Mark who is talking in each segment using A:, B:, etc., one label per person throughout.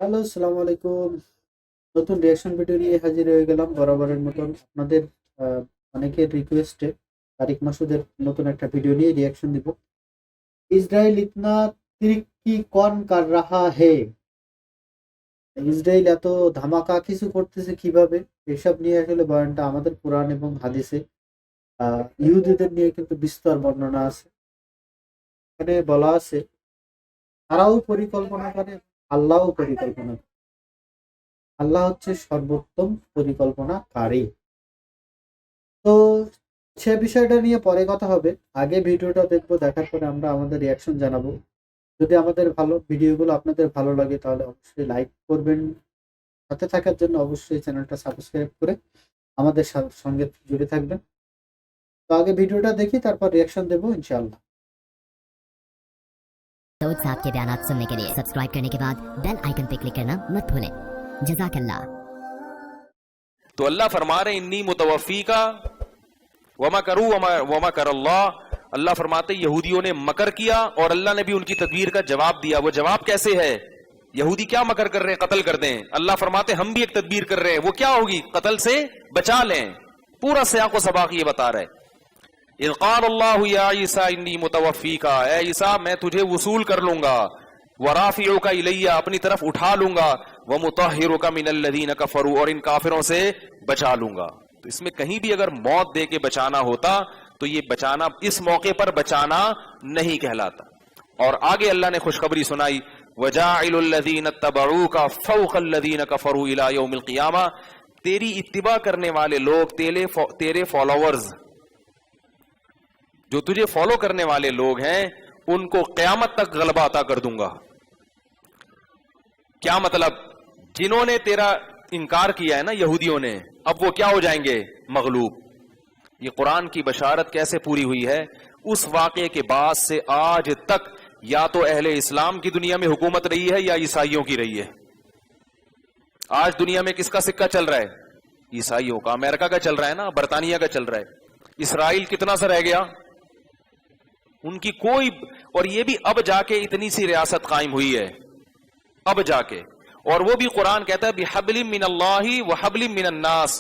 A: Hello, আসসালামু আলাইকুম। নতুন রিঅ্যাকশন ভিডিও নিয়ে হাজির হয়ে গেলাম বরাবরের মতন। আপনাদের আহ, অনেকের রিকোয়েস্টে তারিক মাসুদের নতুন একটা ভিডিও নিয়ে রিঅ্যাকশন দিব। ইসরায়েল ইতনা তিরিক্কি কন কার রাহা হে, ইসরায়েল এত ধামাকা কিছু করতেছে কিভাবে, এসব নিয়ে আসলে বয়ানটা আমাদের কোরআন এবং হাদিসে ইহুদিদের নিয়ে কিন্তু বিস্তর বর্ণনা আছে। এখানে বলা আছে তারাও পরিকল্পনা করে, আল্লাহও পরিকল্পনা করে। আল্লাহ হচ্ছে সর্বোত্তম পরিকল্পনাকারী। তো সে বিষয়টা নিয়ে পরে কথা হবে। আগে ভিডিওটা দেখবো, দেখার পরে আমরা আমাদের রিয়াকশন জানাবো। যদি আমাদের ভিডিওগুলো আপনাদের ভালো লাগে তাহলে অবশ্যই লাইক করবেন। সাথে থাকার জন্য অবশ্যই চ্যানেলটা সাবস্ক্রাইব করে আমাদের সঙ্গে জুড়ে থাকবেন। তো আগে ভিডিওটা দেখি, তারপর রিয়াকশন দেবো ইনশাআল্লাহ।
B: सऊद साहब के बयान सुनने के लिए सब्सक्राइब करने के बाद बेल आइकन पे क्लिक करना मत भूलें। जज़ाकल्लाह।
C: तो अल्लाह फरमा रहे इन्नी मुतवफ़ी का वमा करू वमा कर अल्लाह। अल्लाह फरमाते यहूदियों ने मकर किया और अल्लाह ने भी उनकी तदबीर का जवाब दिया। वो जवाब कैसे है? यहूदी क्या मकर कर रहे हैं? कत्ल कर दें। अल्लाह फरमाते हम भी एक तदबीर कर रहे हैं, वो क्या होगी? कत्ल से बचा लें। पूरा सियाक़ो सबाक़ ये बता रहे। इज़ क़ाल अल्लाहु या ईसा इन्नी मुतवफ़ी का, ए ईसा मैं तुझे वसूल कर लूंगा, वराफ़िउका इलैया अपनी तरफ उठा लूंगा, व मुतहिरुका मिनल्लज़ीन कफ़रू और इन काफिरों से बचा लूंगा। तो इसमें कहीं भी अगर मौत दे के बचाना होता तो ये बचाना इस मौके पर बचाना नहीं कहलाता। और आगे अल्लाह ने खुशखबरी सुनाई, वजाइलुल्लज़ीन तबऊका फ़ौक़ल्लज़ीन कफ़रू इला यौमिल क़ियामा। तेरी इत्तिबा करने वाले लोग, तेरे फॉलोवर्स, जो तुझे फॉलो करने वाले लोग हैं, उनको क़यामत तक गलबा अता कर दूंगा। क्या मतलब? जिन्होंने तेरा इनकार किया है ना यहूदियों ने, अब वो क्या हो जाएंगे? मगलूब। ये कुरान की बशारत कैसे पूरी हुई है? उस वाक़े के बाद से आज तक या तो अहले इस्लाम की दुनिया में हुकूमत रही है या ईसाइयों की रही है। आज दुनिया में किसका सिक्का चल रहा है? ईसाइयों का। अमेरिका का चल रहा है ना, बरतानिया का चल रहा है। इसराइल कितना सा रह गया? उनकी कोई। और ये भी अब जाके इतनी सी रियासत कायम हुई है, अब जाके। और वो भी कुरान कहता है बिहब्लिम मिनल्लाहि व हब्लिम मिनन्नास,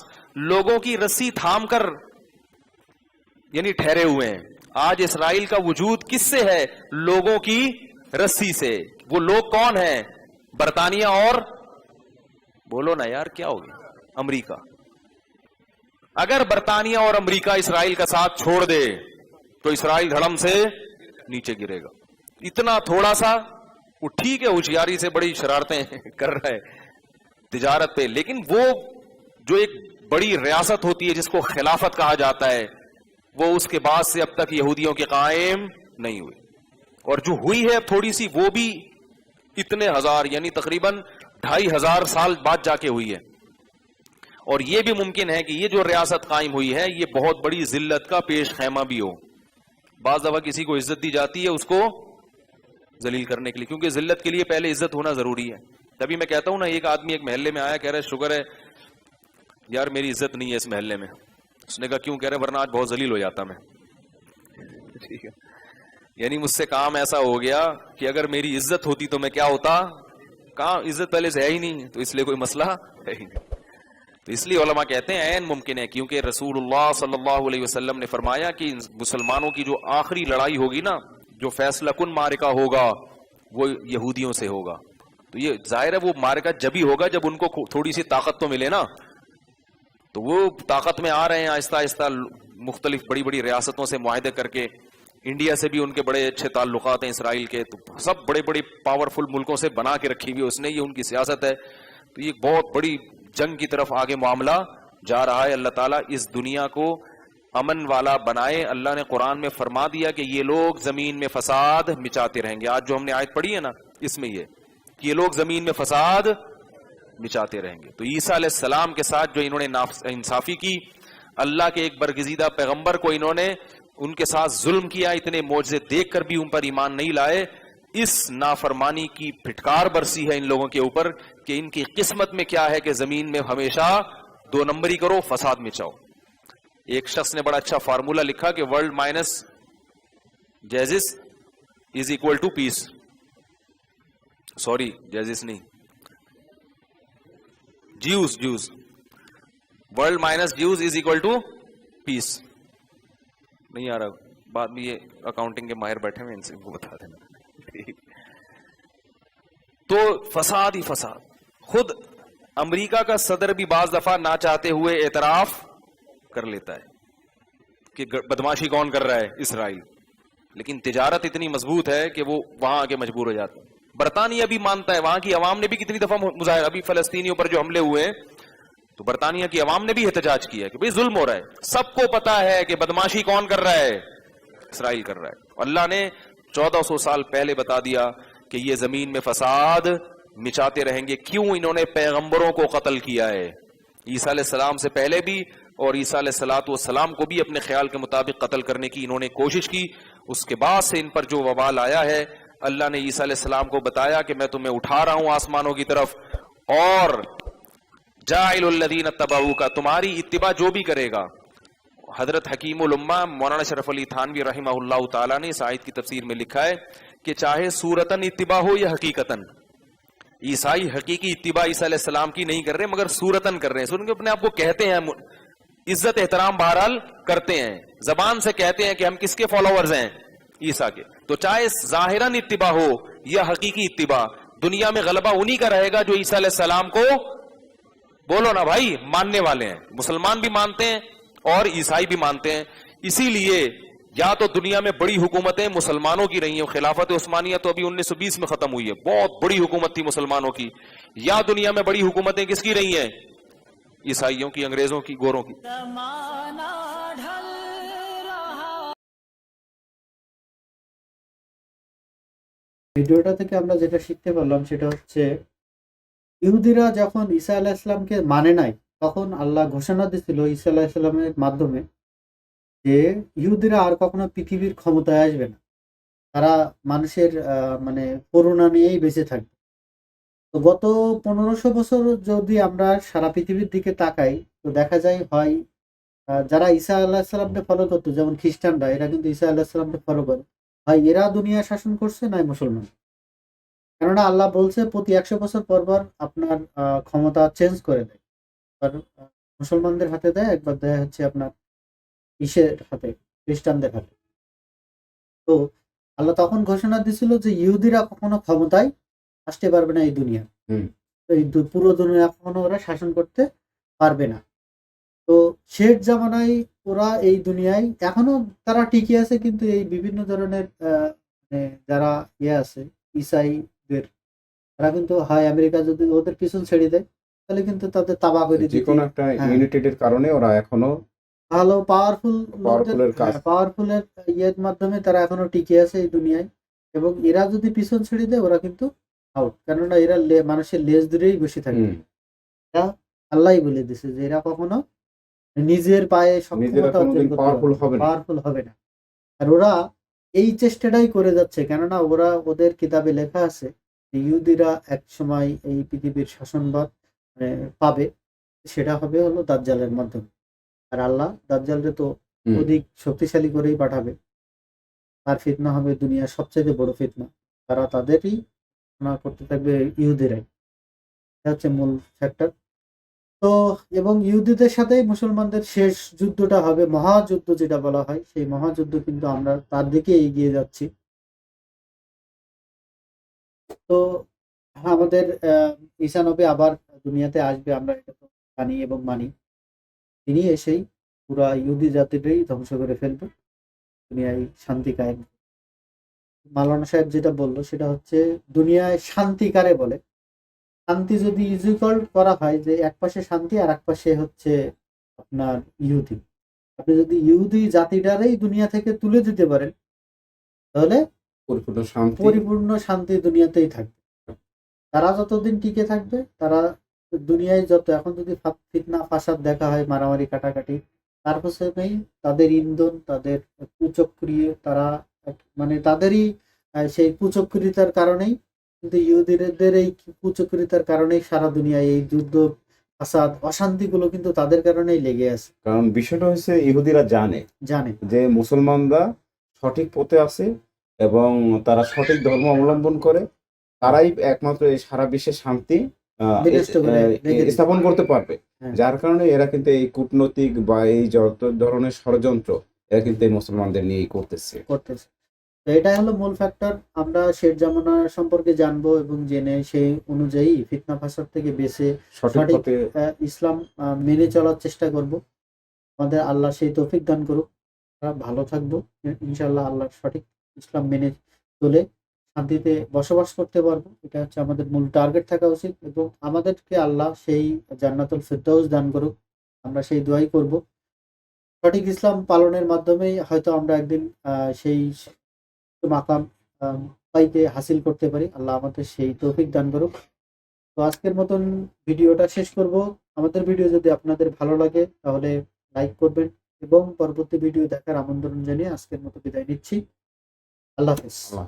C: लोगों की रस्सी थाम कर यानी ठहरे हुए हैं। आज इसराइल का वजूद किससे है? लोगों की रस्सी से। वो लोग कौन है? बरतानिया और, बोलो ना यार क्या हो गया, अमरीका। अगर बरतानिया और अमरीका इसराइल का साथ छोड़ दे तो इसराइल धड़म से नीचे गिरेगा। इतना थोड़ा सा। वो ठीक है होशियारी से बड़ी शरारतें कर रहा है तिजारत पे, लेकिन वो जो एक बड़ी रियासत होती है जिसको खिलाफत कहा जाता है, वो उसके बाद से अब तक यहूदियों के कायम नहीं हुई। और जो हुई है थोड़ी सी, वो भी इतने हजार यानी तकरीबन 2500 साल बाद जाके हुई है। और ये भी मुमकिन है कि ये जो रियासत कायम हुई है ये बहुत बड़ी जिल्लत का पेश खैमा भी हो। बाज दफा किसी को इज्जत दी जाती है उसको जलील करने के लिए, क्योंकि जिल्लत के लिए पहले इज्जत होना जरूरी है। तभी मैं कहता हूं ना, एक आदमी एक महल्ले में आया, कह रहा है शुक्र है यार मेरी इज्जत नहीं है इस महल्ले में। उसने कहा क्यों? कह रहे वरना आज बहुत जलील हो जाता मैं। ठीक है, यानी मुझसे काम ऐसा हो गया कि अगर मेरी इज्जत होती तो मैं क्या होता? कहाँ इज्जत पहले से है ही नहीं, तो इसलिए कोई मसला है ही नहीं। तो इसलिए उलमा कहते हैं ऐन मुमकिन है, क्योंकि रसूलुल्लाह सल्लल्लाहु अलैहि वसल्लम ने फरमाया कि मुसलमानों की जो आखिरी लड़ाई होगी ना, जो फैसला कुन मारिका होगा, वो यहूदियों से होगा। तो ये जाहिर है वो मारिका जब ही होगा जब उनको थोड़ी सी ताकत तो मिले ना। तो वो ताकत में आ रहे हैं आहिस्ता आहिस्ता, मुख्तलिफ बड़ी बड़ी रियासतों से मुआहदे करके। इंडिया से भी उनके बड़े अच्छे ताल्लुकात हैं इसराइल के, तो सब बड़े बड़े पावरफुल मुल्कों से बना के रखी हुई उसने, ये उनकी सियासत है। तो ये बहुत बड़ी जंग की तरफ आगे मामला जा रहा है। अल्लाह ताला इस दुनिया को अमन वाला बनाए। अल्लाह ने कुरान में फरमा दिया कि ये लोग जमीन में फसाद मिचाते रहेंगे। आज जो हमने आयत पढ़ी है ना, इसमें ये कि ये लोग जमीन में फसाद मिचाते रहेंगे। तो ईसा अलैहिस्सलाम के साथ जो इन्होंने इंसाफी की, अल्लाह के एक बरगज़ीदा पैगंबर को इन्होंने उनके साथ जुल्म किया, इतने मौजज़े देख कर भी उन पर ईमान नहीं लाए, इस नाफरमानी की फिटकार बरसी है इन लोगों के ऊपर कि इनकी किस्मत में क्या है कि जमीन में हमेशा दो नंबरी करो, फसाद मिचाओ। एक शख्स ने बड़ा अच्छा फार्मूला लिखा कि world minus Jesus is equal to peace. Sorry Jesus नहीं, Jews world minus Jews is equal to peace. नहीं आ रहा, बाद में ये अकाउंटिंग के माहिर बैठे हुए, इनसे इनको बता देना। तो फसाद ही फसाद। खुद अमेरिका का सदर भी बाज दफा ना चाहते हुए एतराफ कर लेता है कि बदमाशी कौन कर रहा है, इसराइल। लेकिन तिजारत इतनी मजबूत है कि वो वहां आके मजबूर हो जाता है। बरतानिया भी मानता है, वहां की अवाम ने भी कितनी दफा मुजाहिरा, अभी फलस्तीनियों पर जो हमले हुए हैं तो बरतानिया की अवाम ने भी एहतजाज किया कि भाई जुल्म हो रहा है। सबको पता है कि बदमाशी कौन कर रहा है, इसराइल कर रहा है। अल्लाह ने 1400 साल पहले बता दिया कि ये जमीन में फसाद मिचाते रहेंगे। क्यों? इन्होंने पैगंबरों को कत्ल किया है, ईसा अलैहिस्सलाम से पहले भी, और ईसा अलैहिस्सलाम को भी अपने ख्याल के मुताबिक कत्ल करने की इन्होंने कोशिश की। उसके बाद से इन पर जो वबाल आया है, अल्लाह ने ईसा अलैहिस्सलाम को बताया कि मैं तुम्हें उठा रहा हूं आसमानों की तरफ, और जाइलुल लदीन तबऊ का, तुम्हारी इत्तिबा जो भी करेगा। हजरत हकीमुल उम्मा मौलाना शरफ अली थानवी रहमहुल्लाह ताला ने इस आयत की तफसीर में लिखा है कि चाहे सूरतन इत्तिबा हो या हकीकतन, ईसाई हकीकी इत्तिबा ईसा अलैहिस्सलाम की नहीं कर रहे मगर सूरतन कर रहे हैं। सुन के अपने आप को कहते हैं, इज्जत एहतराम बहरहाल करते हैं, जबान से कहते हैं कि हम किसके फॉलोअर्स हैं, ईसा के। तो चाहे जाहिरन इत्तिबा हो या हकीकी इत्तिबा, दुनिया में गलबा उन्हीं का रहेगा जो ईसा अलैहिस्सलाम को, बोलो ना भाई, मानने वाले हैं। मुसलमान भी मानते हैं और ईसाई भी मानते हैं। इसीलिए या तो दुनिया में बड़ी हुकूमतें मुसलमानों की रही हैं, खिलाफत उस्मानिया तो अभी 1920 में खत्म हुई है, बहुत बड़ी हुकूमत थी मुसलमानों की। या दुनिया में बड़ी हुकूमतें किसकी रही हैं, ईसाइयों की, अंग्रेजों की, गोरों की।
A: ভিডিওটা থেকে আমরা যেটা শিখতে পারলাম সেটা হচ্ছে, ইহুদিরা যখন ঈসা আলাইহিসসালামকে মানে নাই, তখন আল্লাহ ঘোষণা দিয়েছিল ঈসা আলাইহিসসালামের মাধ্যমে যে ইহুদিরা আর কখনো পৃথিবীর ক্ষমতায় আসবে না, তারা মানুষের মানে করুণা নিয়েই বেঁচে থাকবে। তো গত 1500 বছর যদি আমরা সারা পৃথিবীর দিকে তাকাই, তো দেখা যায় হয় যারা ঈসা আলাইহিসসালামকে ফলো করতো, যেমন খ্রিস্টানরা, এরা কিন্তু ঈসা আলাইহিসসালামকে ফলো করে, হয় এরা দুনিয়া শাসন করছে, নয় মুসলমান। কেননা আল্লাহ বলছে প্রতি 100 বছর পর পর আপনার ক্ষমতা চেঞ্জ করে দেয়। মুসলমানদের হাতে দেয়, একবার দেয় হচ্ছে আপনার ইসের হাতে, খ্রিস্টানদের হাতে। তো আল্লাহ তখন ঘোষণা দিছিল যে ইহুদিরা কখনো ক্ষমতায় আসতে পারবে না এই দুনিয়া, এই পুরো দুনিয়া কখনো ওরা শাসন করতে পারবে না। তো শেষ জামানায় ওরা এই দুনিয়ায় এখনো তারা টিকে আছে, কিন্তু এই বিভিন্ন ধরনের মানে যারা আছে ইসাইদের, তারা কিন্তু হয় আমেরিকা যদি ওদের পিছন ছেড়ে দেয়, তাহলে কিন্তু তাদের তাবা করে
D: যে কোনো একটা ইউনিটেডের কারণে ওরা এখনো
A: ভালো পাওয়ারফুলের ইয়ের মাধ্যমে তারা এখনো টিকে আছে এই দুনিয়ায়। এবং এরা যদি পিছন ছেড়ে দেয়, ওরা কিন্তু আউট, কেননা এরা মানুষের লেজ ধরেই বসে থাকে। এটা আল্লাহই বলে দিছে যে এরা কখনো নিজের পায়ে সক্ষমতা অর্জন করতে পাওয়ারফুল হবে না। আর ওরা এই চেষ্টাটাই করে যাচ্ছে, কেননা ওরা, ওদের কিতাবে লেখা আছে ইহুদিরা এক সময় এই পৃথিবীর শাসনভার পাবে, সেটা হবে হলো দাজ্জালের মাধ্যমে। আর আল্লাহ দাজ্জালকে তো অধিক শক্তিশালী করেই পাঠাবে, তার ফিতনা হবে দুনিয়ার সবচেয়ে বড় ফিতনা। তারা তাদেরই করতে থাকবে, ইহুদিরাই। এটা হচ্ছে মূল ফ্যাক্টর। তো এবং ইহুদিদের সাথে মুসলমানদের শেষ যুদ্ধটা হবে, মহাযুদ্ধ যেটা বলা হয়, সেই মহাযুদ্ধ কিন্তু আমরা তার দিকে এগিয়ে যাচ্ছি। তো আমাদের ঈসা নবী আবার দুনিয়াতে আসবে, আমরা এটা তো জানি এবং মানি। তিনি এসেই পুরা ইহুদি জাতিটাই ধ্বংস করে ফেলবে, দুনিয়ায় শান্তি কায়েম। মাওলানা সাহেব যেটা বললো সেটা হচ্ছে দুনিয়ায় শান্তি কারে বলে। শান্তি যদি ইজিকল করা হয় যে এক পাশে শান্তি আর এক পাশে হচ্ছে আপনার ইহুদি, আপনি যদি ইহুদি জাতিটারেই দুনিয়া থেকে তুলে দিতে পারেন, তাহলে পরিপূর্ণ শান্তি দুনিয়াতেই থাকবে। তারা যতদিন টিকে থাকবে, তারা দুনিয়ায় যত এখন যদি ফিতনা ফাসাদ দেখা হয়, মারামারি কাটাকাটি, তার পেছনেই তাদের ইন্ধন, তাদের কুচক্রিয়, তারা মানে তাদেরই সেই কুচক্রিতার কারণেই, কিন্তু ইহুদিদের এই কুচক্রিতার কারণেই সারা দুনিয়ায় এই যুদ্ধ ফাসাদ অশান্তিগুলো কিন্তু তাদের কারণেই লেগে আছে।
D: কারণ বিষয়টা হচ্ছে ইহুদিরা জানে যে মুসলমানরা সঠিক পথে আছে এবং তারা সঠিক ধর্ম অবলম্বন করে, তারাই একমাত্র এই সারা বিশ্বে শান্তি
A: বিনষ্ট করে রেখে দিবে।
D: স্থাপন করতে পারবে।
A: হ্যাঁ।
D: যার কারণে এরা কিন্তু এই কূটনৈতিক বা এই যত ধরনের ষড়যন্ত্র এরা কিন্তু এই মুসলমানদের নিয়েই করতেছে।
A: তো এটাই হলো মূল ফ্যাক্টর। আমরা শেখ জামানা সম্পর্কে জানবো এবং জেনে সেই অনুযায়ী ফিতনা ফাসাদ থেকে বেঁচে
D: সঠিক
A: সঠিক
D: পথে
A: ইসলাম মেনে চলার চেষ্টা করব। আমাদের আল্লাহ সেই তৌফিক দান করুক। আমরা ভালো থাকবো ইনশাআল্লাহ। আল্লাহ সঠিক ইসলাম মেনে চলে শান্তিতে বসবাস করতে পারবো। এটা হচ্ছে আমাদের মূল টার্গেট থাকা উচিত এবং আমাদেরকে আল্লাহ সেই জান্নাতুল ফেরদাউস দান করুক। আমরা সেই দোয়াই করব। সঠিক ইসলাম পালনের মাধ্যমেই হয়তো আমরা একদিন সেই মাকাম পাইতে হাসিল করতে পারি। আল্লাহ আমাদের সেই তৌফিক দান করুক। তো আজকের মতন ভিডিওটা শেষ করব। আমাদের ভিডিও যদি আপনাদের ভালো লাগে তাহলে লাইক করবেন এবং পরবর্তী ভিডিও দেখার আমন্ত্রণ জানিয়ে আজকের মতো বিদায় নিচ্ছি। আল্লাহ হাফেজ।
D: আল্লাহ